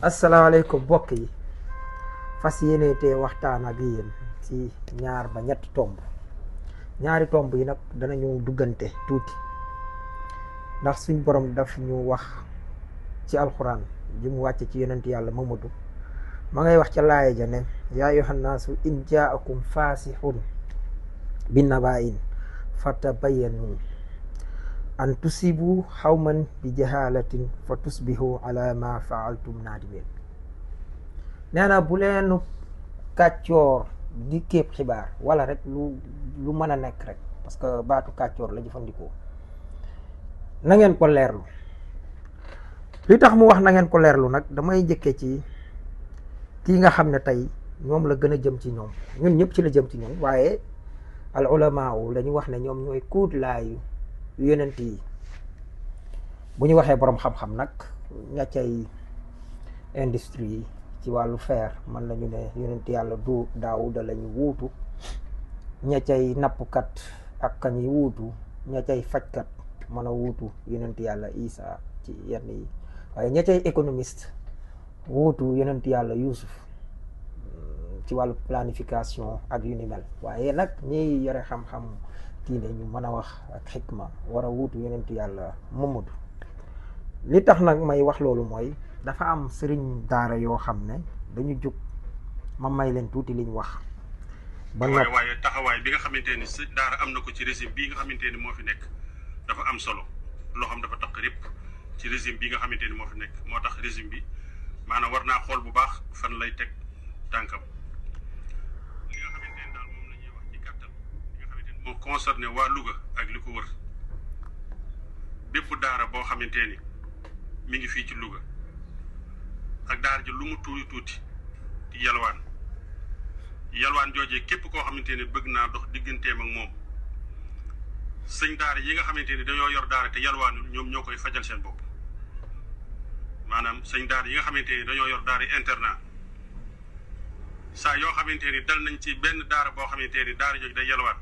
asalaamaaleykum mbokk yi fas yéene te waxtaan ak yéen ci ñaar ba ñetti tomb ñaari tomb yi nag danañu duggante tuuti ndax suñ borom daf ñu wax ci alxuraan ji mu wàcce ci yonent yàlla Mamadu ma ngay wax ca laaya ja ne yaa ayyuhan naasu in jaakum faasixun bi naba'in fatabayyanu an tusibu xawman bi jahalatin fa tusbihu ala ma faaltum naadimin nee na bu leenu kàccoor di képp xibaar wala rek lu mën a nekk rek parce que baatu kàccoor la jëfandikoo na ngeen ko leerlu. li tax mu wax na ngeen ko leerlu nag damay njëkkee ci kii nga xam ne tey ñoom la gën a jëm ci ñoom ñun ñëpp ci la jëm ci ñoom waaye al ulamaa la ñu wax ne ñoom ñooy kuut laayu yonent yi bu ñu waxee boroom xam-xam nag ña cay industrie yi ci wàllu fer mën nañu ne yonent yàlla du Daawuda la ñu wuutu, ña cay nappkat ak kañuy wuutu, ña cay fajkat mën a wuutu yonent yàlla Isa ci yenn yi, waaye ña cay économiste wuutu yonent yàlla Yuusuf ci wàllu planification ak yu ni mel. waaye nag ñiy yore xam-xam diine ñu mën a wax ak xikma war a wuutu yonent yàlla Mamadu. li tax nag may wax loolu mooy dafa am sëriñ daara yoo xam ne dañu jóg ma may leen tuuti liñ wax. ba waaye taxawaay bi nga xamante ni sëriñ daara am na ko ci régime bii nga xamante ni moo fi nekk dafa am solo, loo xam dafa tax répp ci régime bi nga xamante ni moo fi nekk. moo tax régime bi maanaam war naa xool bu baax fan lay teg tànkam. li nga xamante ni daal moom la ñuy wax ci gàttal li nga xamante ni moo concerné waa Louga ak li ko wër, bépp daara boo xamante ni mi ngi fii ci Louga ak daara ji lu mu tuuti tuuti di yalwaan joojee képp koo xamante ni bëgg naa dox digganteem ak moom, sëñ daara yi nga xamante ni dañoo yor daara te yalwaanul ñoom ñoo koy fajal seen bopp. maanaam sëñ daara yi nga xamante ni dañoo yor daara internat saa yoo xamante ni dal nañ ci benn daara boo xamante ni daara jooju day yalwaan,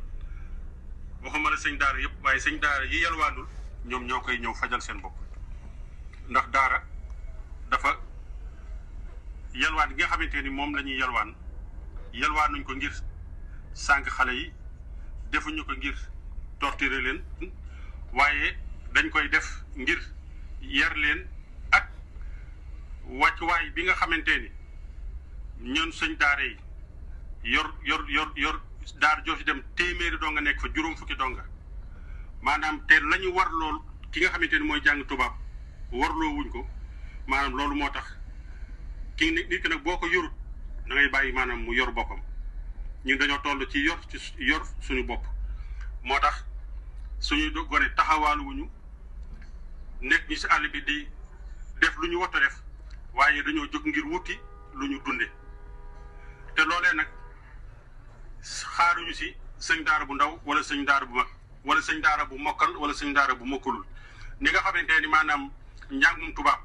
waxuma la sëñ daara yëpp waaye sëñ daara yi yalwaanul ñoom ñoo koy ñëw fajal seen bopp. ndax daara dafa yalwaan gi nga xamante ni moom la ñuy yalwaanuñ ko ngir sànq xale yi, defuñu ko ngir torturer leen, waaye dañ koy def ngir yar leen ak wàccuwaay bi nga xamante ni ñun sëñ daara yi yor daara joo fi dem téeméeri donga nekk fa juróom fukki donga, maanaam te la ñu war lool ki nga xamante ni mooy jàng tubaab warloo wuñ ko. maanaam loolu moo tax ki nit ki nag boo ko yorut da ngay bàyyi maanaam mu yor boppam. ñun dañoo toll ci yor suñu bopp, moo tax suñu gone taxawaalu wuñu nekk ñi si àll bi di def lu ñu war a def, waaye dañoo jóg ngir wuti lu ñu dunde. te loolee nag xaaruñu si sëñ daara bu ndaw wala sëñ daara bu mag wala sëñ daara bu mokkal wala sëñ daara bu mokkalul. ni nga xamante ni maanaam njàngum tubaab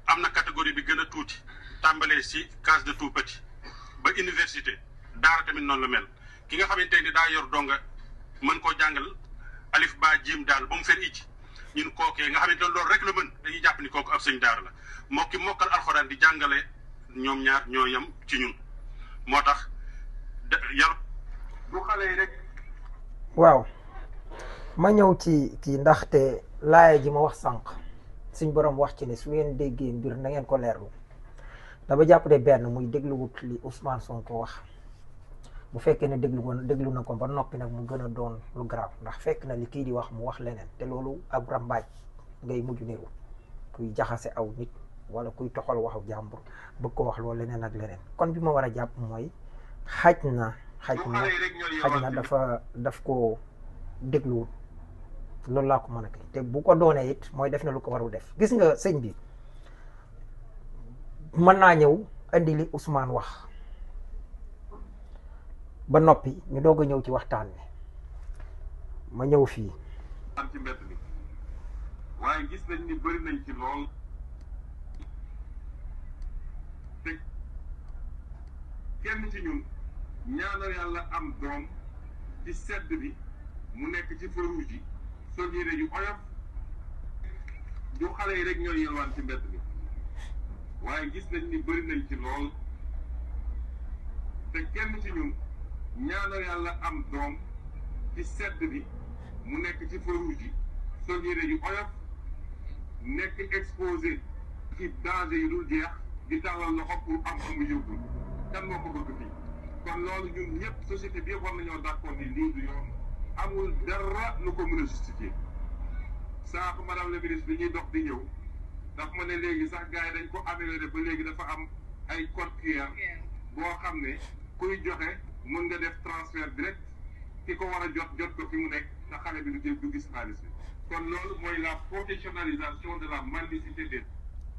am na catégorie bi gën a tuuti tàmbalee si case de tout petit ba université, daara tamit noonu la mel. ki nga xamante ni daa yor donga mën koo jàngal alif ba jiim daal ba mu fer icc, ñun kookee nga xamante ne loolu rek la mën, dañuy jàpp ni kooku ab sëñ daara la. moo ki mokkal alxuraan di jàngale ñoom ñaar ñoo yem ci ñun. moo tax yar du xale yi rek. waaw ma ñëw ci ndaxte laaya ji ma wax sànq suñ borom wax ci ne su ngeen déggee mbir na ngeen ko leerlu. dama jàpp de benn muy dégluwut li Ousmane Sonko wax. bu fekkee ne déglu na ko ba noppi nag mu gën a doon lu grave, ndax fekk na li kii di wax mu wax leneen te loolu ab rambaaj ngay mujj niru kuy jaxase aw nit wala kuy toxal waxu jàmbur bëgg ko wax loolu leneen ak leneen. kon bi ma war a jàpp mooy xaj na daf ko dégluwut. loolu laa ko mën a kay te bu ko doonee it mooy def na lu ko warul def. gis nga sëñ bi mën naa ñëw indi li Ousmane wax ba noppi ñu doog a ñëw ci waxtaan wi. ma ñëw fii am ci mbedd mi waaye gis nañ ni bëri nañ ci lool te kenn ci ñun ñaanal yàlla am doom ci sedd bi mu nekk ci feu rouge yi sol yére yu oyof du xale yi rek ñooy yelwaan ci mbedd mi waaye gis nañ ni bëri nañ ci lool te kenn ci ñun ñaanal yàlla am doom ci sedd bi mu nekk ci feu rouge yi sol yére yu oyof nekk exposé ci danger yu dul jeex di tàllal loxo pour am amu yóbbu kan moo ko bëgg fii kon loolu ñun ñëpp société bi yëpp war nañoo d'accord ni lii du yoon amul dara lu ko mën a justifier saa ko madame la ministre bi ñuy dox di ñëw daf ma ne léegi sax gars yi dañ ko amélioré ba léegi dafa am ay code QR boo xam ne kuy joxe mën nga def transfert direct ki ko war a jot ko fi mu nekk te xale bi du gis xaalis bi kon loolu mooy la professionnalisation de la mendicité des.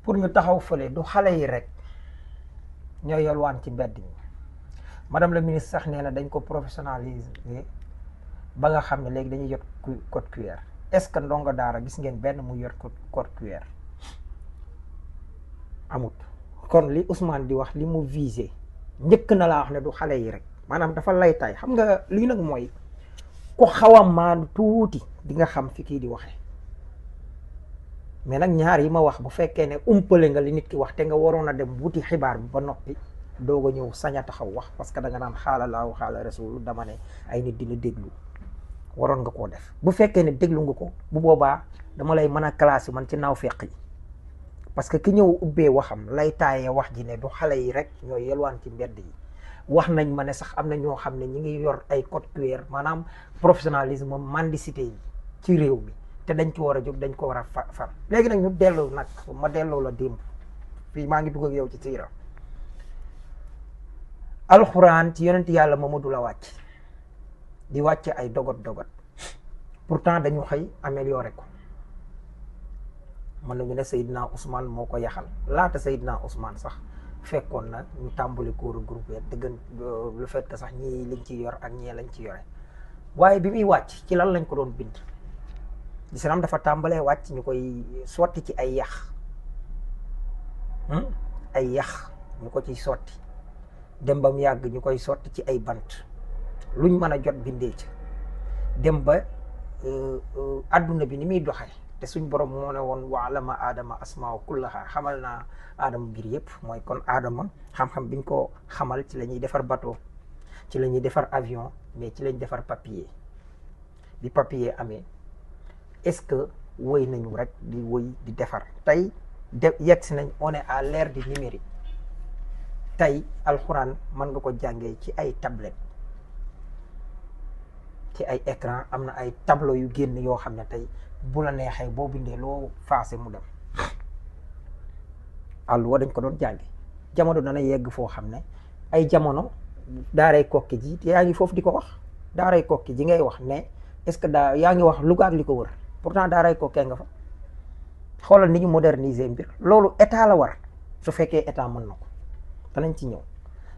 pour ñu taxaw fële du xale yi rek ñoo yalwaan ci mbedd mi madame la ministre sax nee na dañ ko professionnaliser ba nga xam ne léegi dañuy jot code QR est-ce que ndongo daara gis ngeen benn mu yor code QR amut. kon li Ousmane di wax li mu visé njëkk na laa wax ne du xale yi rek maanaam dafa lay tay xam nga lii nag mooy ku xaw a maandu tuuti di nga xam fi kii di waxee mais nag ñaar yi ma wax bu fekkee ne umpale nga li nit ki wax te nga waroon a dem wuti xibaar bi ba noppi doog a ñëw sañ a taxaw wax parce que da nga naan xaala laahu xaala rasul dama ne ay nit di la déglu waroon nga koo def bu fekkee ne déglu nga ko bu boobaa dama lay mën a classé man ci naaw feq yi parce que ki ñëw ubbee waxam lay taayee wax ji ne du xale yi rek ñooy yelwaan ci mbedd yi wax nañ ma ne sax am na ñoo xam ne ñi ngi yor ay code QR maanaam professionnalisme mendicité yi ci réew mi te dañ ci war a jóg dañ ko war a far léegi nag ñu delloo nag ma delloo la démb fii maa ngi dugg ak yow ci siira alxuraan ci yonent yàlla Mamadu la wàcc di wàcc ay dogot pourtant dañu xëy amélioré ko mën nañu ne Seydina Ousmane moo ko yaxal laata Seydina Ousmane sax fekkoon na ñu tàmbali ko regroupé dëggan le fait que sax ñii lañ ci yor ak ñee lañ ci yore waaye bi muy wàcc ci lan lañ ko doon bind lislaam dafa tàmbalee wàcc ñu koy sotti ci ay yax ñu ko ciy sotti dem ba mu yàgg ñu koy sotti ci ay bant luñ mën a jot bindee ci dem ba adduna bi ni muy doxee te suñ borom moo ne woon wa alama aadama asmaa kullaha xamal naa aadama mbir yëpp mooy kon aadama xam-xam biñ ko xamal ci la ñuy defar bateau ci la ñuy defar avion mais ci lañ defar papier bi papier amee est-ce que woy nañu rek di woy di defar tey yegg si nañ on est à l'ère du numérique tey alxuraan mën nga ko jàngee ci ay tablette ci ay écran am na ay tableau yu génn yoo xam ne tey bu la neexee boo bindee loo faase mu dem àlluwa dañ ko doon jàngi jamono dana yegg foo xam ne ay jamono daaray kokki ji yaa ngi foofu di ko wax daaray kokki ji ngay wax ne est-ce que yaa ngi wax Louga ak li ko wër pourtant daaray kokkee nga fa xoolal ni ñu moderniser mbir loolu état la war su fekkee état mën na ko danañ ci ñëw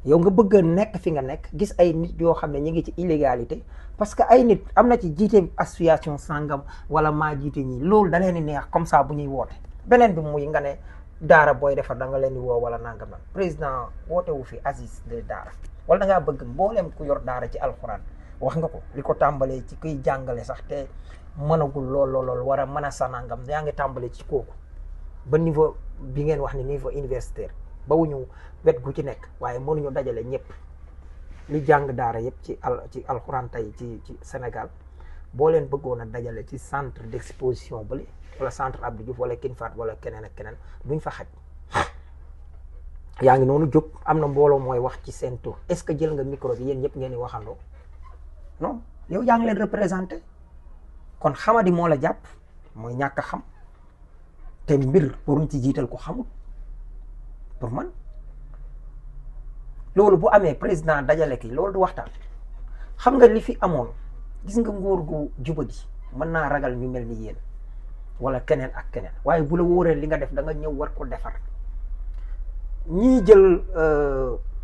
yow nga bëgg a nekk fi nga nekk gis ay nit yoo xam ne ñu ngi ci illégalité parce que ay nit am na ci jiite association sangam wala maa jiite ñi loolu da leen di neex comme ça bu ñuy woote beneen bi muy nga ne daara booy defar da nga leen di woo wala nangam nag président woote wu fi Aziz de daara wala da ngaa bëgg mbooleem ku yor daara ci alxuraan wax nga ko li ko tàmbalee ci kuy jàngale sax te mënagul lool war a mën a sa nangam yaa ngi tàmbalee ci kooku ba niveau bi ngeen wax ni niveau universitaire ba wuñu wet gu ci nekk waaye mënuñu dajale ñëpp li jàng daara yëpp ci alxuraan tey ci Sénégal boo leen bëggoon a dajale ci centre d'exposition bale wala centre Abdou Diouf wala King Fahd wala keneen ak keneen duñ fa xaj yaa ngi noonu jóg am na mbooloo mooy wax ci seen tour est-ce que jël nga micro bi yéen ñëpp ngeen di waxandoo non yow yaa ngi leen représenté kon xamadi moo la jàpp mooy ñàkk a xam te mbir pour ñu ci jiital ko xamul pour man loolu bu amee président dajale ki loolu du waxtaan xam nga li fi amoon gis nga nguur gu jubadi mën naa ragal ñu mel ni yéen wala keneen ak keneen waaye bu la wóoree li nga def da nga ñëw war ko defar ñii jël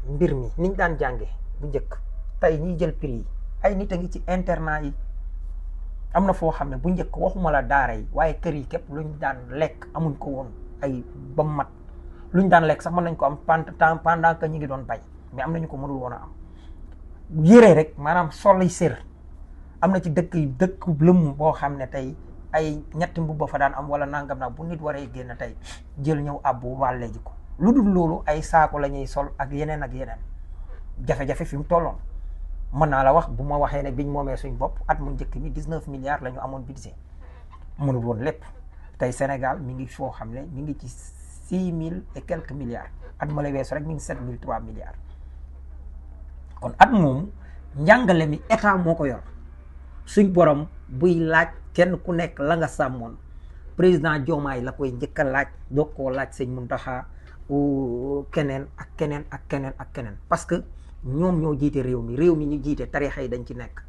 mbir mi niñ daan jànge bu njëkk tey ñiy jël prix yi ay nit a ngi ci internat yi am na foo xam ne bu njëkk waxuma la daara yi waaye kër yi képp luñ daan lekk amuñ ko woon ay ba mat luñ daan lekk sax mën nañ ko am pendant que ñu ngi doon bay mais am nañu ko mënul woon a am yére rek maanaam soli sér am na ci dëkk lëmm boo xam ne tey ay ñetti mbubb fa daan am wala nangam naa bu nit waree génn tey jël ñëw abbu wàlle ji ko lu dul loolu ay saako la ñuy sol ak yeneen jafe-jafe fi mu tolloon mën naa la wax bu ma waxee ne biñ moomee suñ bopp at mu njëkk mi 19 milliards la ñu amoon budget mënul woon lépp tey Sénégal mi ngi foo xam ne mi ngi ci 6000 et quelques milliards at ma la weesu rek mi ngi 7003 milliards kon at moomu njàngale mi état moo ko yor suñ borom buy laaj kenn ku nekk la nga sàmmoon président Diomaye la koy njëkk a laaj doog koo laaj sëñ Mountakha keneen ak keneen parce que ñoom ñoo jiite réew mi ñu jiite tarixa yi dañ ci nekk.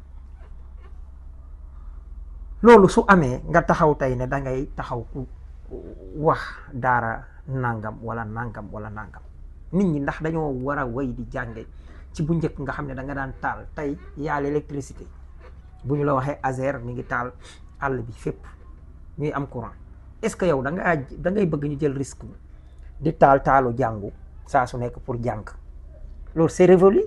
loolu su amee nga taxaw tey ne da ngay taxaw ku wax daara nangam wala nangam nit ñi ndax dañoo war a wéy di jànge ci bu njëkk nga xam ne da nga daan taal tey yàlla électricité bu ñu la waxee Azer mi ngi taal àll bi fépp ñuy am courant est-ce que yow da ngay bëgg ñu jël risque di taalu jàngu saa su nekk pour jàng loolu c'est révolu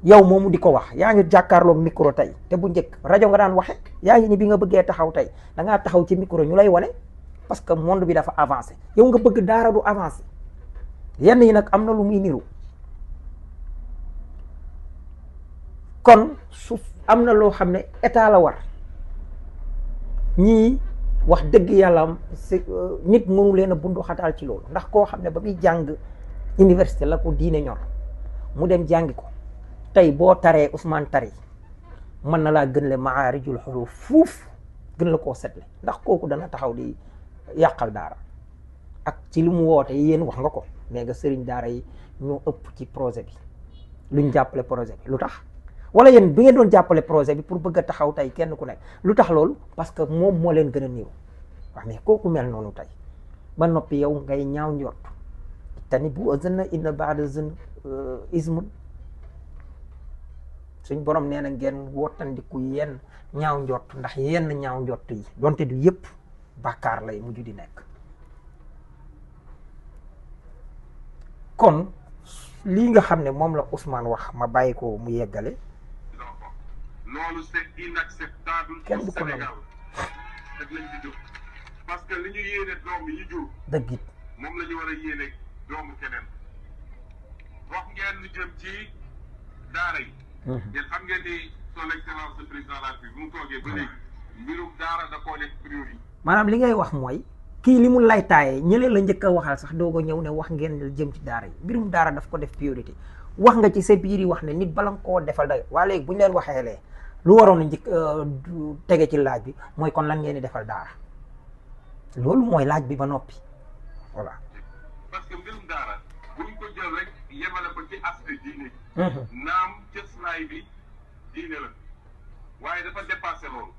yow moomu di ko wax yaa ngi jàkkaarloog micro tey te bu njëkk rajo nga daan waxe yaa ngi ni bi nga bëggee taxaw tey da ngaa taxaw ci micro ñu lay wane parce que monde bi dafa avancé yow nga bëgg daara du avancé yenn yi nag am na lu muy niru kon su am na loo xam ne état la war ñii wax dëgg yàlla nit mënu leen a bundu xataal ci loolu ndax koo xam ne ba muy jàng université la ko diine ñor mu dem jàngi ko tey boo taree Ousmane Tari mën na laa gën le maarijul xuruf fuuf gën la koo setle ndax kooku dana taxaw di yàqal daara ak ci li mu woote yéen wax nga ko nee nga sëriñ daara yi ñoo ëpp ci projet bi luñ jàppale projet bi lu tax wala yéen bi ngeen doon jàppale projet bi pour bëgg a taxaw tey kenn ku nekk lu tax loolu parce que moom moo leen gën a niiw wax mais kooku mel noonu tey ba noppi yow ngay ñaaw njort te ni bu zën na inna baada zën ismun suñ borom nee na ngeen wottandiku yenn ñaaw njort ndax yenn ñaaw njort yi donte du yëpp bàkkaar lay mujj di nekk kon lii nga xam ne moom la Ousmane wax ma bàyyi ko mu yeggale loolu c'est inacceptable kenn du au ko Sénégal def nañ ci jóg parce que li ñu yéene doom yi jur dëgg it moom la ñu war a yéene doomu keneen wax ngeen lu jëm ci daara yi ngeen xam ngeen ni son excellence le président de la République bu mu toogee ba léegi mbirum daara da koo def priorité maanaam li ngay wax mooy kii li mu laytaaye ñële la njëkk a waxal sax doo ko ñëw ne wax ngeen jëm ci daara yi mbirum daara daf ko def priorité wax nga ci sa biir yi wax ne nit bala nga koo defal day waa léegi bu ñu leen waxee lee lu waroon a njëkk tege ci laaj bi mooy kon lan ngeen di defal daara loolu mooy laaj bi ba noppi voilà. parce que mbirum daara buñ ko jël rek yemale ko ci aspect diine naam cëslaay bi diine la waaye dafa dépassé loolu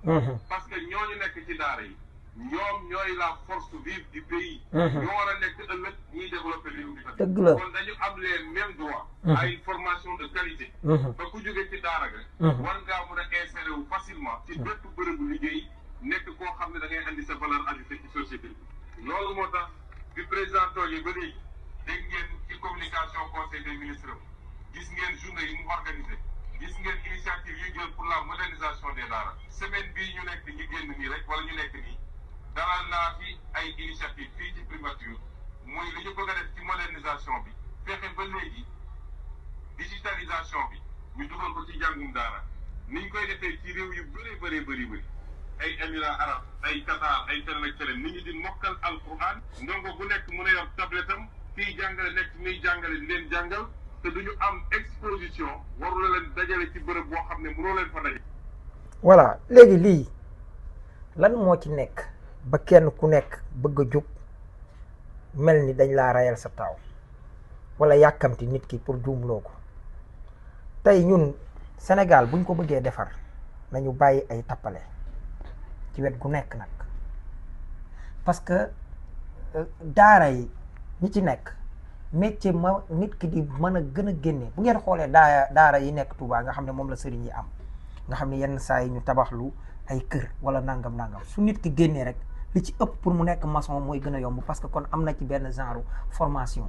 parce que ñooñu nekk ci daara yi ñoom ñooy la force vive du pays ñoo war a nekk ëllëg ñuy développé réew mi dëgg la kon dañu am les mêmes droits à une formation de qualité ba ku jógee ci daara ga war ngaa mën a insérer wu facilement ci bépp bërëbu liggéey nekk koo xam ne da ngay andi sa valeur ajoutée ci société bi loolu moo tax bi président toogee ba léegi dégg ngeen ci communication conseil des ministres gis ngeen journée yi mu organisé gis ngeen initiative yi jël pour la modernisation des daara semaine bii ñu nekk ñu génn nii rek wala ñu nekk nii dalal naa fi ay initiative fii ci primature muy li ñu bëgg a def ci modernisation bi fexe ba léegi digitalisation bi ñu dugal ko ci jàngum daara ni ñu koy defee ci réew yu bëri ay Émirats arabes ay Qatar ay feneen ak feneen nit ñi di mokkal alquran ndongo bu nekk mën a yor tablette am fii jàngale nekk muy jàngale di leen jàngal te duñu am exposition waru la leen dajale ci bërëb boo xam ne mënoo leen fa daje. voilà léegi lii lan moo ci nekk ba kenn ku nekk bëgg a jóg mel ni dañ laa rayal sa taaw wala yàkkamti nit ki pour juumloo ko tey ñun Sénégal buñ ko bëggee defar nañu bàyyi ay tappale ci wet gu nekk nag parce que daara yi ñi ci nekk métier ma nit ki di mën a gën a génne bu ngeen xoolee daara yi nekk Touba nga xam ne moom la sëriñ yi am nga xam ne yenn saa yi ñu tabaxlu ay kër wala nangam su nit ki génnee rek li ci ëpp pour mu nekk maçon mooy gën a yomb parce que kon am na ci benn genre formation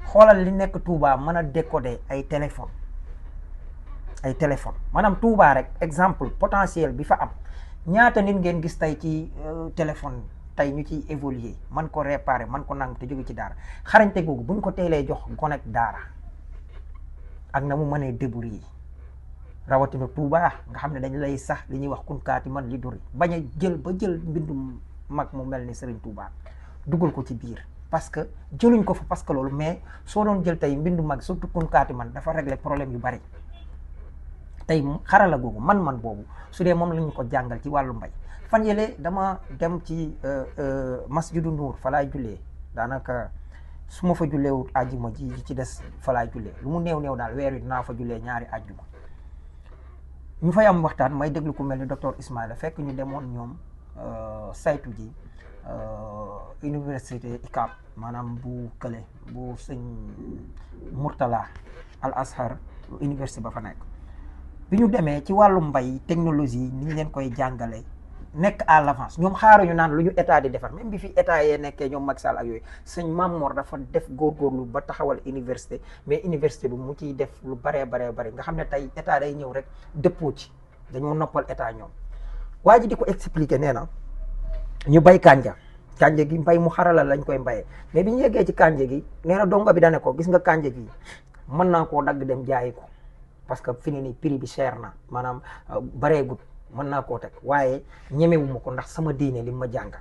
xoolal li nekk Touba mën a décoder ay téléphone maanaam Touba rek exemple potentiel bi fa am ñaata nit ngeen gis tey ci téléphone tey ñu ciy évoluer man ko réparer man ko nangu te jóge ci daara xarañte googu buñ ko teelee jox gonek daara ak na mu mënee débrouiller rawatina Touba nga xam ne dañ lay sax li ñuy wax kunkaati man li duri bañ a jël mbindum mag mu mel ni Serigne Touba dugal ko ci biir parce que jëluñ ko fa parce que loolu mais soo doon jël tey mbindu mag surtout kunkaati man dafa régler problème yu bari tey xarala googu man boobu su dee moom la ñu ko jàngal ci wàllu mbay fan yële dama dem ci masjidu Nuur fa laay jullee daanaka su ma fa julleewut àjjuma ji ci des fa laay jullee lu mu néew daal weer wi dinaa fa jullee ñaari àjjuma ñu fay am waxtaan may déglu ku mel ni docteur Ismaïla fekk ñu demoon ñoom saytu ji université ICAP maanaam bu kële bu sëñ Murtala Al Azhar université ba fa nekk bi ñu demee ci wàllu mbay technologie ni ñu leen koy jàngale nekk à l'avance ñoom xaaruñu naan lu ñu état di defar même bi fi état yee nekkee ñoom Macky Sall ak yooyu sëñ Mamor dafa def góorgóorlu ba taxawal université mais université bi mu ciy def lu baree nga xam ne tey état day ñëw rek dëppoo ci dañoo noppal état ñoom waa ji di ko expliquer nee na ñu bay kànja gi mbay mu xarala lañ koy mbayee mais bi ñu yeggee ci kànja gi nee na donga bi dane ko gis nga kànja gi mën naa koo dagg dem jaayi ko parce que fi ne nii prix bi cher na maanaam bareegut mën naa koo teg waaye ñemewuma ko ndax sama diine li ma jàngal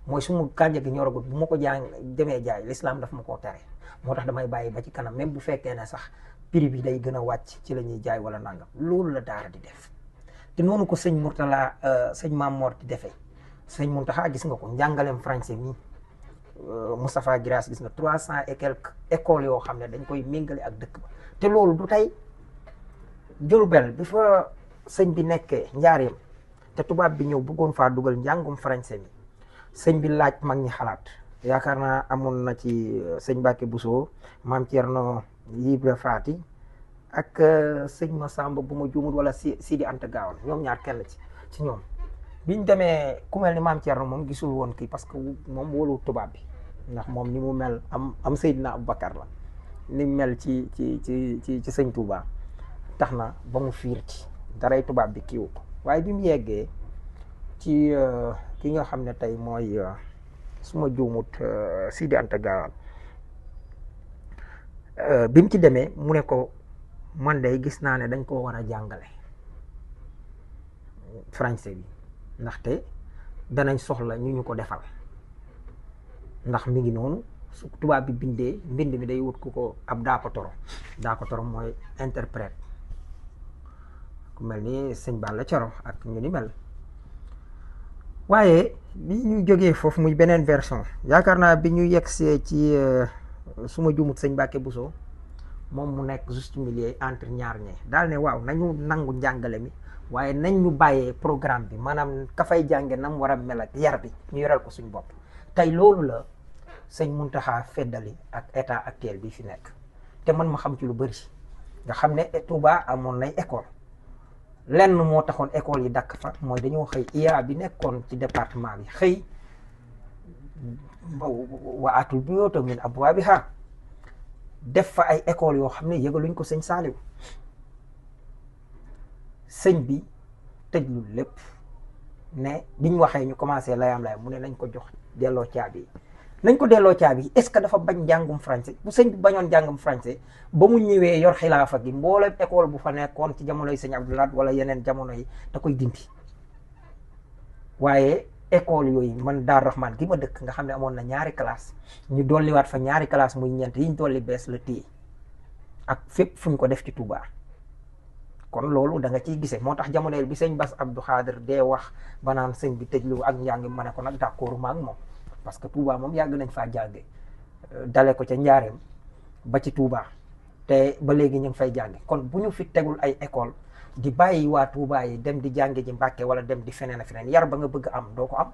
mooy su ma kànja gi ñoragut bu ma ko demee jaay l'islam daf ma koo tere moo tax damay bàyyi ba ci kanam même bu fekkee ne sax prix bi day gën a wàcc ci la ñuy jaay wala nangam loolu la daara di def te noonu ko sëñ Murtala sëñ Mamor di defee sëñ Muntaxa gis nga ko njàngaleem français mi Moustapha Guirassy gis nga 300 et quelques écoles yoo xam ne dañ koy méngale ak dëkk ba te loolu du tey Jurbel bi fa sëñ bi nekkee njaareem te tubaab bi ñëw bëggoon faa dugal njàngum français mi sëñ bi laaj mag ñi xalaat yaakaar naa amoon na ci sëñ Mbacke Bousso maam Thierno Ibra Faati ak sëñ Massamba bu ma juumul wala Sidi Anta Gaawal ñoom ñaar kenn ci ñoom biñ demee ku mel ni maam Thierno moom gisul woon kii parce que moom wóolu tubaab bi ndax moom ni mu mel am Seydina Aboubacar la ni mu mel ci sëñ Touba tax na ba mu fiir ci daray tubaab bi kiiwu ko waaye bi mu yeggee ci ki nga xam ne tey mooy su ma juumut Sidi Anta Gaawal bi mu ci demee mu ne ko man day gis naa ne dañ koo war a jàngale français bi ndaxte danañ soxla ñu ko defal ndax mi ngi noonu su tubaab bi bindee mbind mi day wut ku ko ab daakotoro mooy interprète ku mel ni sëñ Balla Coro ak ñu ni mel waaye bi ñu jógee foofu muy beneen version yaakaar naa bi ñu yegsee ci su ma juumut sëñ Mbacke Bousso moom mu nekk juste milieu entre ñaar ñee daal ne waaw nañu nangu njàngale mi waaye nañ ñu bàyyee programme bi maanaam ka fay jànge nam war a mel ak yar bi ñu yoral ko suñ bopp tey loolu la sëñ Muntaxa feddali ak état actuel bi fi nekk te man ma xam ci lu bëri nga xam ne Touba amoon nay école lenn moo taxoon école yi dakk fa mooy dañoo xëy IA bi nekkoon ci département bi xëy wa atul buyuuta min abwaabihaa def fa ay école yoo xam ne yëgaluñ ko sëñ Saaliw sëñ bi tëjlu lépp ne biñ waxee ñu commencé layam mu ne nañ ko jox delloo caabi nañ ko delloo caabi est-ce que dafa bañ njàngum français bu sëñ bi bañoon njàngum français ba mu ñëwee yor xilaafa gi mboolem école bu fa nekkoon ci jamonoy sëñ Abdoulaye wala yeneen jamono yi da koy dindi waaye école yooyu man Daaru Rahman gi ma dëkk nga xam ne amoon na ñaari classe ñu dolliwaat fa ñaari classe muy ñeent yiñ dolli bees la téye ak fépp fu ñu ko def ci Touba kon loolu da nga ciy gisee moo tax jamono bi sëñ Bass Abdou Khadir dee wax ba naan sëñ bi tëjlu ak njàng ma ne ko nag d'accord ma ak moom parce que Touba moom yàgg nañ faa jànge dale ko ca njaareem ba ci Touba te ba léegi ñu ngi fay jànge kon bu ñu fi tegul ay école di bàyyi waa Touba yi dem di jànge ji Mbàkke wala dem di feneen a feneen yar ba nga bëgg am doo ko am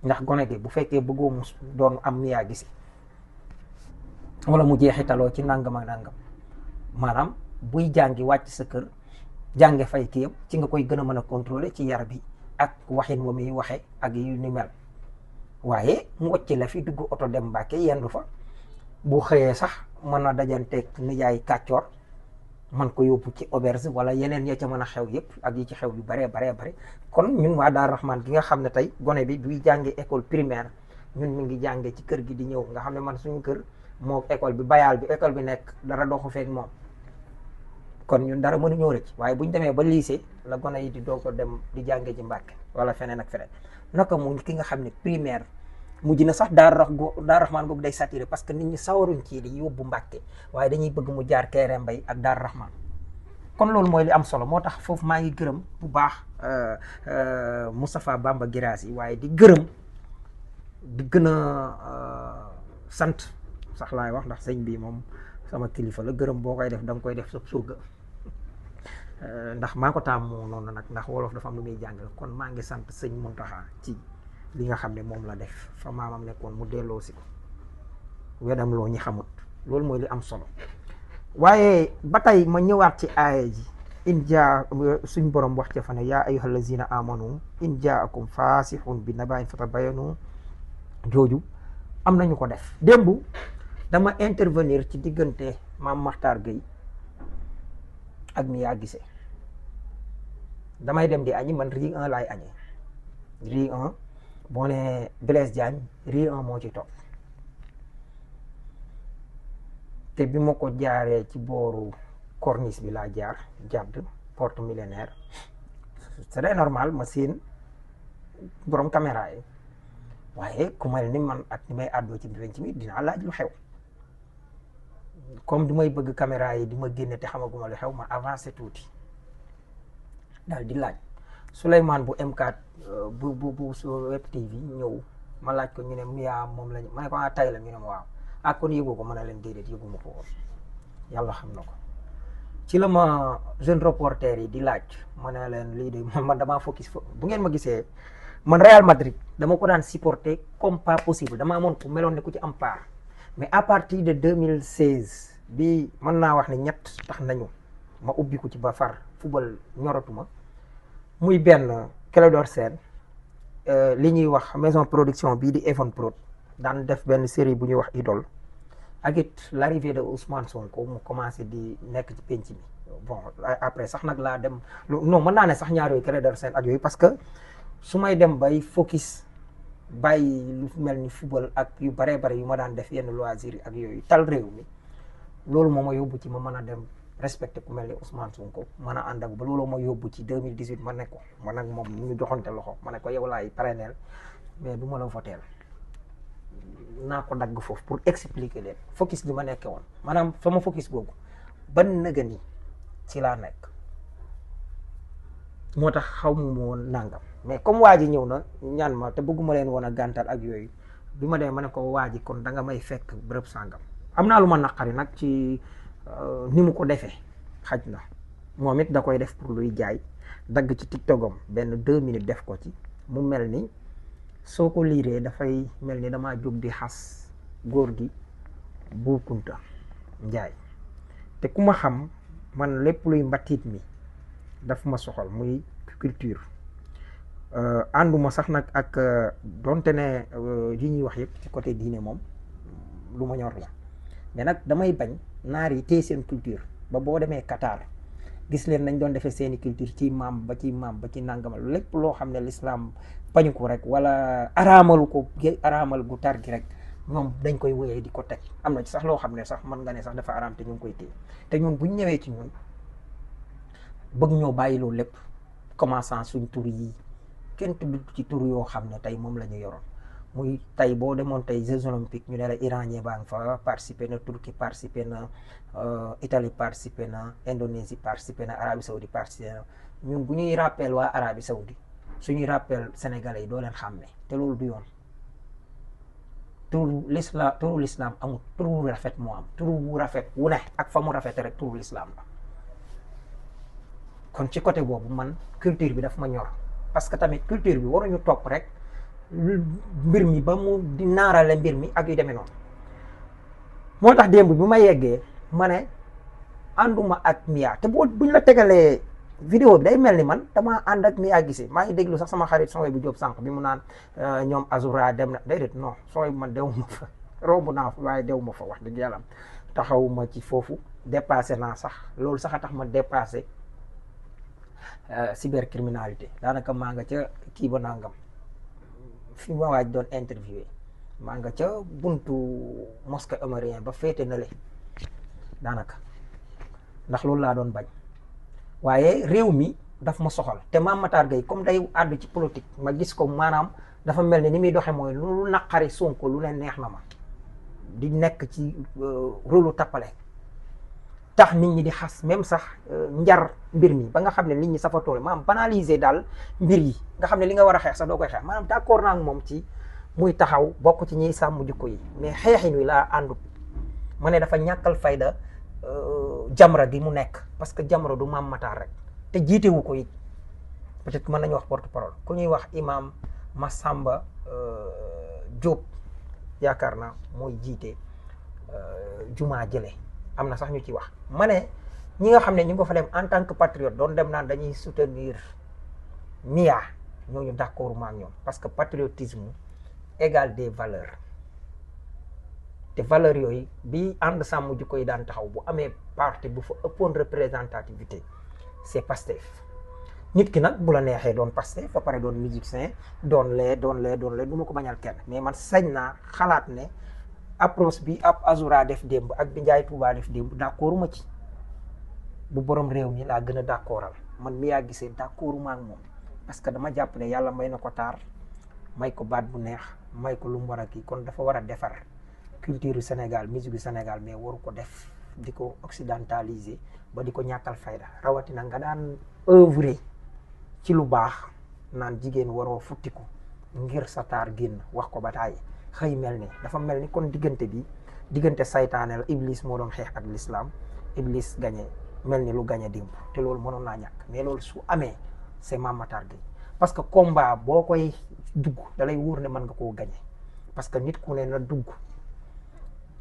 ndax gone gi bu fekkee bëggoo mu doon am miyaa gisi wala mu jeexitaloo ci nangam ak nangam maanaam buy jàngi wàcc sa kër jànge fay kiyam ci nga koy gën a mën a contrôler ci yar bi ak waxin wa muy waxe ak yu ni mel waaye mu wàcc la fi dugg oto dem Mbàkke yendu fa bu xëyee sax mën na dajanteeg nijaay kàccoor man ko yóbbu ci auberge wala yeneen ya ca mën a xew yëpp ak yi ci xew yu baree bare kon ñun waa Daaru Rahman gi nga xam ne tey gone bi buy jàngee école primaire ñun mi ngi jàngee ci kër gi di ñëw nga xam ne man suñu kër moo école bi bayaal bi école bi nekk dara doxu feek moom kon ñun dara mënuñoo rëcc waaye buñ demee ba lycée la gone yi di doog ko dem di jàngee ci Mbàkke wala feneen ak feneen naka mu ki nga xam ne primaire mujj na sax Daaru Rahman googu day saturé parce que nit ñi sawaruñ ci di yóbbu Mbàkke waaye dañuy bëgg mu jaar Kéré Mbay ak Daaru Rahman kon loolu mooy li am solo moo tax foofu maa ngi gërëm bu baax Moustapha Bamba Guirassy waaye di gërëm di gën a sant sax laay wax ndax sëñ bi moom sama kilifa la gërëm boo koy def da nga koy def sa surga ndax maa ko taamu noonu nag ndax wolof dafa am lu muy jàngal kon maa ngi sant sëñ Muntaxa ci li nga xam ne moom la def fa maamam nekkoon mu delloo si ko wedam loo ñi xamut loolu mooy li am solo waaye ba tey ma ñëwaat ci aaya ji in jaa suñ borom wax ca fa ne yaa ayyuhal lazina amanu in jaakum faasixun bi naba'in fatabayanu jooju am nañu ko def démb dama intervenir ci diggante Maam Makhtar Gueye ak Mia Guissé damay dem di añi man ri 1 laay añee ri 1 boo ne Blaise Diagne ri 1 moo ci topp te bi ma ko jaaree ci booru corniche bi laa jaar jàdd porte millénaire c'est normal ma seen borom caméra yi waaye ku mel ni man ak ni may àddoo ci penc mi dinaa laaj lu xew comme du may bëgg caméra yi di ma génne te xamaguma lu xew ma avancé tuuti daal di laaj Souleymane bu M4 bu Web TV ñëw ma laaj ko ñu ne Mia moom lañu ma ne ko tay la ñu ne ma waaw ak kon yëgu ko mën a leen déedéet yëguma ko woon yàlla xam na ko ci la ma jeune reporter yi di laaj ma ne leen lii de man damaa focus bu ngeen ma gisee man Real Madrid dama ko daan supporter comme pas possible dama amoon ku meloon ne ku ci am part mais à partir de 2016 bi mën naa wax ne ñett tax nañu ma ubbi ko ci ba far football ñoratuma muy benn Clédor Sène li ñuy wax maison production bii di Evon Prod daan def benn série bu ñuy wax Idole ak it l'arrivée de Ousmane Sonko mu commencé di nekk ci penc mi bon après sax nag laa dem non mën naa ne sax ñaar yooyu Clédor Sène ak yooyu parce que su may dem bay focus bàyyi lu mel ni football ak yu baree bare yu ma daan def yenn loisir ak yooyu tal réew mi loolu moo ma yóbbu ci ma mën a dem respecté ku mel ni Ousmane Sonko mën a ànd ak ba loolu ma yóbbu ci 2018 ma ne ko man ak moom ñu joxante loxo ma ne ko yow laay parrainel mais du ma la voteel naa ko dagg foofu pour expliquer leen focus bi ma nekkee woon maanaam sama focus boobu ban nëga ni ci laa nekk moo tax xaw ma woon nangam mais comme waa ji ñëw na ñaan ma te bëgguma leen woon a gàntal ak yooyu bi ma demee ma ne ko waa ji kon da nga may fekk bërëb sàngam am naa lu ma naqari nag ci ni mu ko defee xaj na moom it da koy def pour luy jaay dagg ci tiktokam benn 2 minutes def ko ci mu mel ni soo ko liiree dafay mel ni damaa jóg di xas góor gi Bou Kounta Njaay te ku ma xam man lépp luy mbatit mi daf ma soxal muy culture ànduma sax nag ak donte ne yi ñuy wax yëpp ci côté diine moom lu ma ñor la mais nag damay bañ naar yi téye seen culture ba boo demee Qatar gis leen nañ doon defee seeni culture ci maam ba ci nangamal lépp loo xam ne l'islam bañu ko rek wala araamal gu tar gi rek ñoom dañ koy wéyee di ko teg am na ci sax loo xam ne sax mën nga ne sax dafa araam te ñu ngi koy téye te ñun buñ ñëwee ci ñun bëgg ñoo bàyyi loolu lépp commençant suñ tur yi kenn tudd ci tur yoo xam ne tey moom la ñu yoroon muy tey boo demoon tey Jeux olympiques ñu ne la iranien baa ngi fa participé na Turquie participé na Italie participé na Indonésie participé na Arabie Saoudite participé na ñun bu ñuy rappel waa Arabie Saoudite suñuy rappel sénégalais yi doo leen xàmme te loolu du yoon turu l'islam amul turu wu rafet moo am turu wu rafet wu ne ak fa mu rafete rek turu l'islam la kon ci côté boobu man culture bi daf ma ñor parce que tamit culture bi waruñu topp rek mbir mi ba mu di naarale mbir mi ak yu demee noonu moo tax démb bi ma yeggee ma ne ànduma ak Mia te buñ la tegalee vidéo bi day mel ni man dama ànd ak Mia Guissé maa ngi déglu sax sama xarit Soxay bu Jóob sànq bi mu naan ñoom Azura dem na déedéet non Soxay bu man demuma fa romb naa fa waaye dew ma fa wax dëgg yàlla taxawuma ci foofu dépassé naa sax loolu sax a tax ma dépassé cybercriminalité daanaka maa nga ca kii ba nangam fi ma waaj doon interviewé maa nga ca buntu mosquée omarienne ba féete na le daanaka ndax loolu laa doon bañ waaye réew mi daf ma soxal te Mame Matar Gueye comme day àddu ci politique ma gis ko maanaam dafa mel ni muy doxe mooy lu naqari Sonko lu ne neex na ma di nekk ci rôlu tappale tax nit ñi di xas même sax njar mbir mi ba nga xam ne nit ñi safatoole maanaam banaliser daal mbir yi nga xam ne li nga war a xeex sax doo koy xeex maanaam d'accord naa ak moom ci muy taxaw bokk ci ñiy sàmm jikko yi mais xeexin wi laa àndut ma ne dafa ñàkkal fayda Jamra gi mu nekk parce que Jamra du Mame Matar rek te jiitewu ko it peut-être mën nañu wax porte parole ku ñuy wax imam Massamba Diop yaakaar naa mooy jiite jumaa jële am na sax ñu ci wax ma ne ñi nga xam ne ñu ngi ko fa dem en tant que patriote doon dem naan dañuy soutenir Mia ñooñu d'accord ma ak ñoom parce que patriotisme égale des valeurs te valeurs yooyu bi ànd sàmm jikko yi daan taxaw bu amee parti bu fa ëppoon représentativité c'est Pastef nit ki nag bu la neexee doon Pastef ba pare doon musicien doon lee du ma ko bañal kenn mais man sañ naa xalaat ne approche bi ab Azoura def démb ak bi Ndiaye Touba def démb d'accorduma ci bu borom réew mi laa gën a d'accordal man mi yaa gisee d'accorduma ak moom parce que dama jàpp ne yàlla may na ko taar may ko baat bu neex may ko lu mu war a kii kon dafa war a defar culture Sénégal musique Sénégal mais waru ko def di ko occidentaliser ba di ko ñàkkal fayda rawatina nga daan œuvrer ci lu baax naan jigéen waroo futtiku ngir sa taar génn wax ko ba taay xëy mel ni dafa mel ni kon diggante saytaane la Iblis moo doon xeex ak l'islam Iblis gagné mel ni lu gagné démb te loolu mënoon naa ñàkk mais loolu su amee c'est Mame Matar Gueye parce que combat boo koy dugg dalay wóor ne mën nga koo gagné parce que nit ku ne na dugg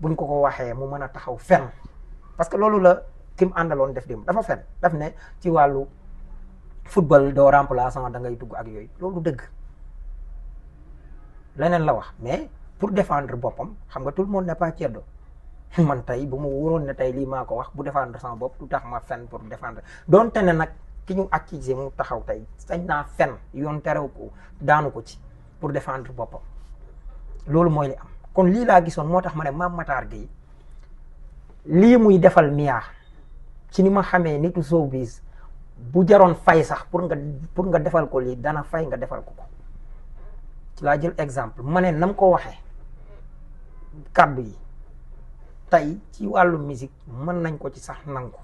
buñ ko waxee mu mën a taxaw fenn parce que loolu la ki mu àndaloon def démb dafa fen daf ne ci wàllu football doo remplaçant da ngay dugg ak yooyu loolu dëgg leneen la wax mais pour défendre boppam xam nga tout le monde n'est pas ceddo man tey bu ma wóoroon ne tey lii maa ko wax bu défendre sama bopp du tax ma fen pour défendre doonte ne nag ki ñu accusé mu taxaw tey sañ naa fen yoon terew ko daanu ko ci pour défendre boppam loolu mooy li am kon lii laa gisoon moo tax ma ne Mame Matar Gueye lii muy defal Mia ci ni ma xamee nitu showbiz bu jaroon fay sax pour nga defal ko lii dana fay nga defal ko ci laa jël exemple ma ne nam ko waxee kàddu yi tey ci wàllu musique mën nañ ko ci sax nangu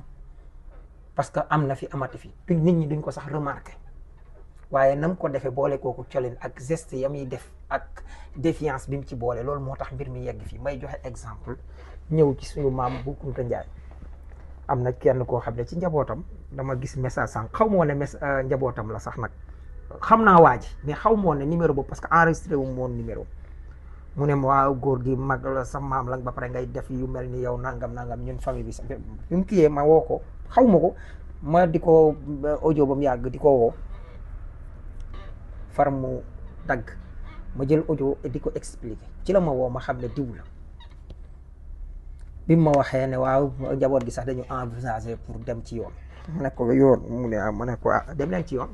parce que am na fi amati fi nit ñi duñ ko sax remarqué waaye nam ko defee boole kooku colin ak geste ya muy def ak défiance bi mu ci boole loolu moo tax mbir mi yegg fi may joxe exemple ñëw ci suñu maam bu Kunta Njaay am na kenn koo xam ne ci njabootam dama gis message sànq xaw ma woon ne njabootam la sax nag xam naa waa ji mais xaw ma woon ne numéro boobu parce que enregistré wu ma woon numéro mu ne ma waaw góor gi mag la sa maam la ba pare ngay def yu mel ni yow nangam ñun famille bi sax bi mu kiyee ma woo ko xaw ma ko ma di ko audio ba mu yàgg di ko woo far mu dagg ma jël audio di ko expliquer ci la ma woo ma xam ne diw la bi ma waxee ne waaw njaboot gi sax dañu envisager pour dem ci yoon ma ne ko yoon mu ne ma ne ko dem leen ci yoon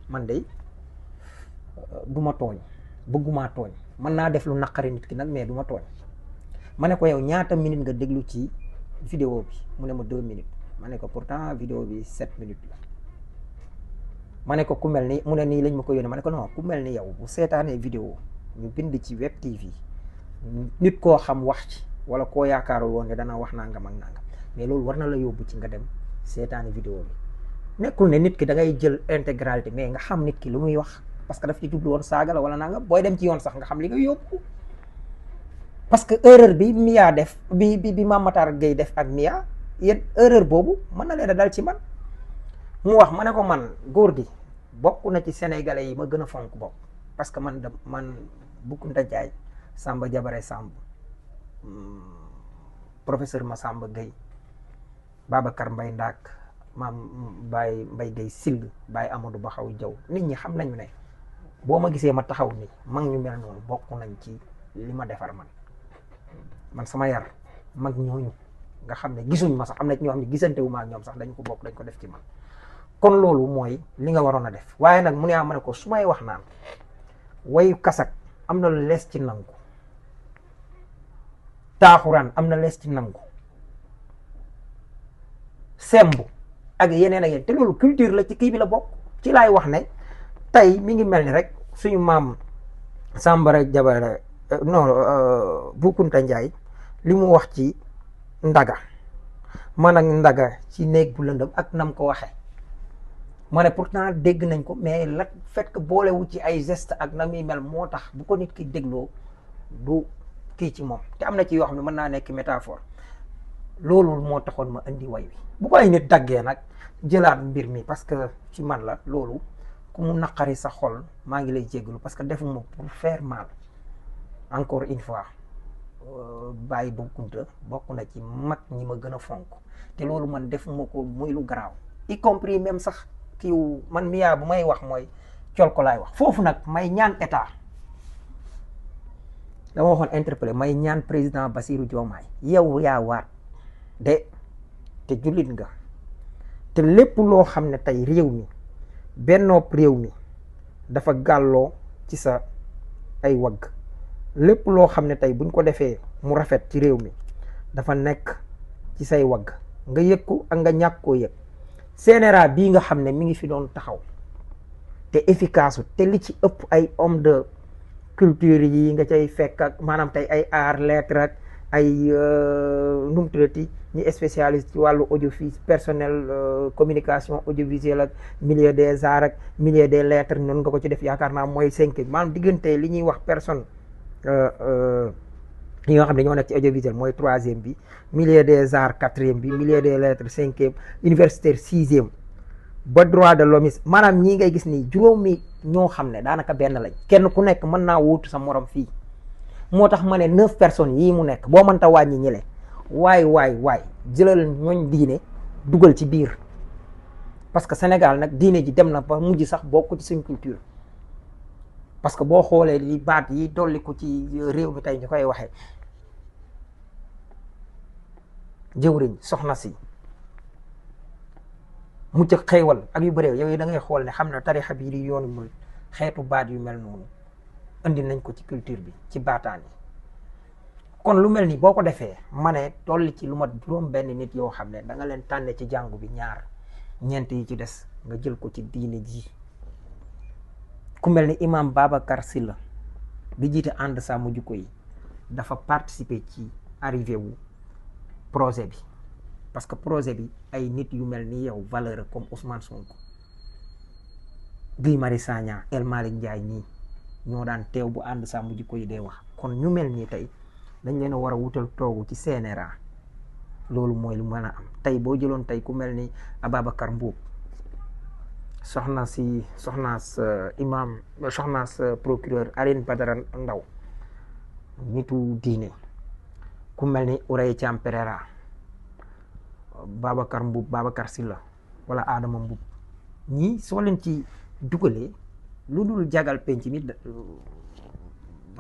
man de du ma tooñ bëgguma tooñ mën naa def lu naqari nit ki nag mais du ma tooñ ma ne ko yow ñaata minute nga déglu ci vidéo bi mu ne ma 2 minutes ma ne ko pourtant vidéo bi 7 minutes la ma ne ko ku mel ni mu ne nii lañ ma ko yónnee ma ne ko non ku mel ni yow bu seetaanee vidéo ñu bind ci web TV nit koo xam wax ci wala koo yaakaarul woon ne dana wax nangam ak nangam mais loolu war na la yóbbu ci nga dem seetaani vidéo bi nekkul ne nit ki da ngay jël intégralité mais nga xam nit ki lu muy wax parce que daf ci jublu woon saaga la wala nangam booy dem ci yoon sax nga xam li nga yóbbu parce que erreur bi Mia def bi Mame Matar Gueye def ak Mia yéen erreur boobu mën na leen a dal ci man mu wax ma ne ko man góor gi bokk na ci sénégalais yi ma gën a fonk bopp parce que man bu Kunta Njaay Samba Jabare Samb professeur Massamba Gueye Babacar Mbaye Ndaak maam Baye Mbaye Gueye Sill Baye Amadou Baxaw Jaw nit ñi xam nañu ne boo ma gisee ma taxaw ni mag ñu mel noonu bokk nañ ci li ma defar man man sama yar mag ñooñu nga xam ne gisuñ ma sax am na ci ñoo xam ne gisante wu ma ak ñoom sax dañ ko bokk dañ ko def ci man kon loolu mooy li nga waroon a def waaye nag mu ne ma ne ko su may wax naan wayu kasak am na lu lees ci nangu taaxuraan am na lees ci nangu sembu ak yeneen ak yeneen te loolu culture la ci kii bi la bokk ci laay wax ne tey mi ngi mel ni rek suñu maam Sambara Jabara non Bukunta Njaay li mu wax ci ndaga man ak ndaga ci néeg bu lëndëm ak nam ko waxe ma ne pourtant dégg nañ ko mais la fait que boolewu ci ay geste ak na muy mel moo tax bu ko nit ki dégloo du kii ci moom te am na ci yoo xam ne mën naa nekk métaphore loolu moo taxoon ma indi way wi bu ko ay nit daggee nag jëlaat mbir mi parce que ci man la loolu ku mu naqari sa xol maa ngi lay jéggalu parce que defuma pour faire mal encore une fois Baye Bou Kounta bokk na ci mag ñi ma gën a fonk te loolu man defuma ko muy lu garaaw y compris même sax kiiw man miyaa bu may wax mooy col ko laay wax foofu nag may ñaan état dama waxoon interpellé may ñaan président Bassirou Diomaye yow yaa waat de te jullit nga te lépp loo xam ne tey réew mi bennoop réew mi dafa gàlloo ci sa ay wagg lépp loo xam ne tey buñ ko defee mu rafet ci réew mi dafa nekk ci say wagg nga yëg ko ak nga ñàkk koo yëg CNRA bii nga xam ne mi ngi fi doon taxaw te efficace te li ci ëpp ay homme de culture yi nga cay fekk ak maanaam tey ay art lettre ak ay num tuddati ñi spécialiste ci wàllu audiovisuel personnel communication audiovisuelle ak milieu des arts ak milieu des lettres noonu nga ko ci def yaakaar naa mooy 5 maanaam diggante li ñuy wax personne yi nga xam ne ñoo nekk ci audiovisuel mooy 3e bi milieu des arts 4e bi milieu des lettres 5e universitaire 6e ba droit de l'homme maanaam ñii ngay gis nii juróomi ñoo xam ne daanaka benn lañ kenn ku nekk mën naa wuutu sa morom fii moo tax ma ne 9 personnes yii mu nekk boo mënta wàññi ñile waay jëlal ñooñ diine dugal ci biir parce que Sénégal nag diine ji dem na ba mujj sax bokk ci suñ culture parce que boo xoolee li baat yi dolli ko ci réew mi tey ñu koy waxee jëwriñ soxna si mucc ak xéewal ak yu bëréew yow yi da ngay xool ne xam ne tarixa bii di yoonu murid xeetu baat yu mel noonu indi nañ ko ci culture bi ci baataan yi kon lu mel ni boo ko defee ma ne dolli ci lu mat juróom benn nit yoo xam ne da nga leen tànne ci jàngu bi ñeent yi ci des nga jël ko ci diine ji ku mel ni imam Babacar Sylla bi jiite ànd sàmm jikko yi dafa participer ci arrivé wu projet bi parce que projet bi ay nit yu mel ni yow valeur comme Ousmane Sonko Guy Marius Sagna El Malick Ndiaye ñii ñoo daan teew bu ànd sàmm jikko yi dee wax kon ñu mel nii tey dañ leen a war a wutal toogu ci CNRA loolu mooy lu mën a am tey boo jëloon tey ku mel ni Ababacar Mbuub soxnaas imam soxnaas procureur Aline Badara Ndaw nitu diine ku mel ni Ourey Thiam Pereira Babacar Mbuub Babacar Sylla wala Adama Mbuub ñii soo leen ci dugalee lu dul jagal penc mi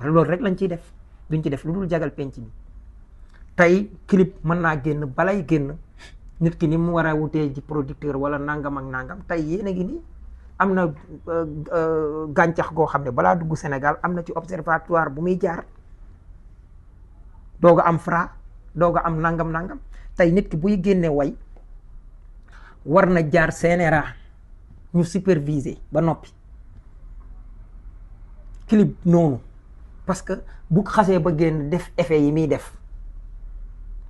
loolu rek lañ ciy def duñ ci def lu dul jagal penc mi tey clip mën naa génn balay génn nit ki ni mu war a wutee ci producteur wala nangam ak nangam tey yéen a ngi nii am na gàncax goo xam ne balaa dugg Sénégal am na ci observatoire bu muy jaar doog a am Fra doog a am nangam tey nit ki buy génne way war na jaar CNRA ñu superviser ba noppi clip noonu parce que bu xasee ba génn def effet yi muy def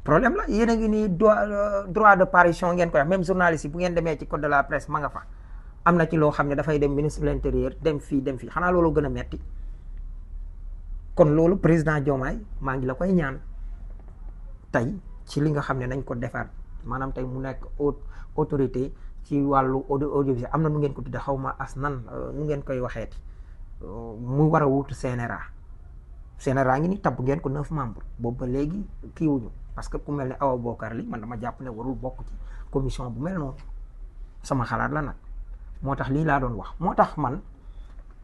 problème la yéen a ngi nii droit de parution ngeen koy wax même journaliste yi bu ngeen demee ci code de la presse ma nga fa am na ci loo xam ne dafay dem ministre de l'intérieur dem fii xanaa loolu gën a metti kon loolu président Diomaye maa ngi la koy ñaan tey ci li nga xam ne nañ ko defar maanaam tey mu nekk autorité ci wàllu audiovisuel am na nu ngeen ko tudde xaw ma as nan nu ngeen koy waxeeti mu war a wuutu CNRA ngi ni tabb ngeen ko 9 membres boobu ba léegi kiiwuñu parce que ku mel ne Awa Bokar li man dama jàpp ne warul bokk ci commission bu mel noonu sama xalaat la nag moo tax lii laa doon wax moo tax man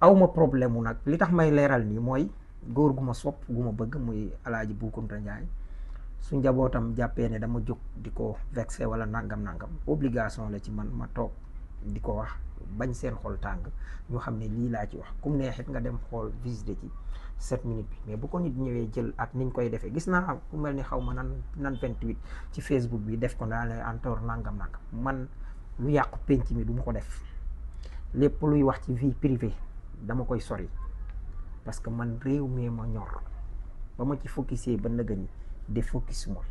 awma problème mu nag li tax may leeral nii mooy góor gu ma sopp gu ma bëgg muy Alaaji Bou Kounta Ndiaye su njabootam jàppee ne dama jóg di ko vexé wala nangam obligation la ci man ma toog di ko wax bañ seen xol tàng ñu xam ne lii laa ci wax kum neexit nga dem xool visité ci 7 minutes bi mais bu ko nit ñëwee jël ak niñ koy defee gis naa ku mel ni xaw ma nan 28 ci Facebook bi def ko daal entor nangam man lu yàqu penc mi du ma ko def lépp luy wax ci vie privée dama koy sori parce que man réew mi ma ñor ba ma ci focusé ba nëgëni de focus moom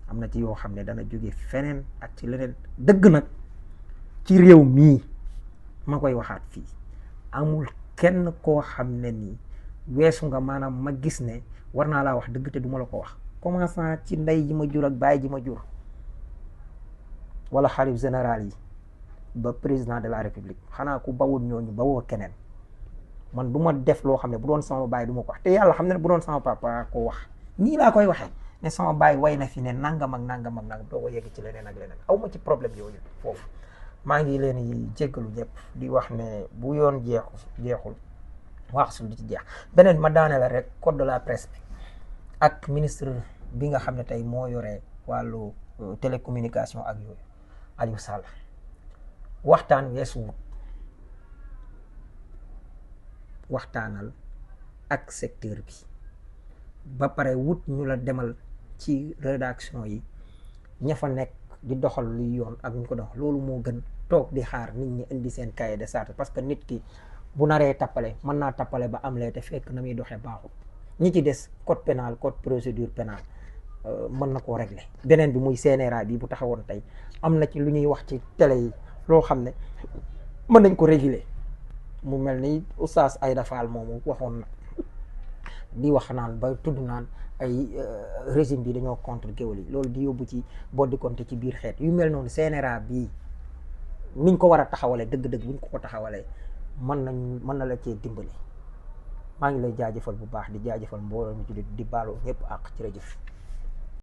am na ci yoo xam ne dana jóge feneen ak ci leneen dëgg nag ci réew mii ma koy waxaat fii amul kenn koo xam ne nii weesu nga maanaam ma gis ne war naa laa wax dëgg te duma la ko wax commençant ci ndey ji ma jur ak baay ji ma jur wala xalif général yi ba président de la république xanaa ku bawul ñooñu bawoo keneen man du ma def loo xam ne bu doon sama baay du ma ko wax te yàlla xam ne bu doon sama papa ko wax nii laa koy waxee ne sama baay way na fi ne nangam ak nangam doo ko yegg ci leneen ak leneen aw ma ci problème yooyu foofu maa ngi leen di jéggalu ñëpp di wax ne bu yoon jeexul waxsul di ci jeex beneen ma daane la rek code de la presse bi ak ministre bi nga xam ne tey moo yore wàllu télécommunication ak yooyu Aliou Sall waxtaan weesuwut waxtaanal ak secteur bi ba pare wut ñu la demal ci rédaction yi ña fa nekk di doxal luy yoon ak ñu ko dox loolu moo gën toog di xaar nit ñi indi seen cahier de charge parce que nit ki bu naree tappale mën naa tappale ba am lee te fekk na muy doxee baaxul ñi ci des code pénal code procédure pénale mën na koo régler beneen bi muy CNRA bi bu taxawoon tey am na ci lu ñuy wax ci télé yi loo xam ne mën nañ ko réguler mu mel ni oustaz Aïda Fall moomu waxoon na di wax naan ba tudd naan ay régime bi dañoo contre géwél yi loolu di yóbbu ci boddi konte ci biir xeet yu mel noonu CNRA bii niñ ko war a taxawalee dëgg-dëgg buñ ko taxawalee mën na la cee dimbali maa ngi lay jaajëfal bu baax di jaajëfal mbooloo mi jullit di baaloo ñëpp àq ci jëf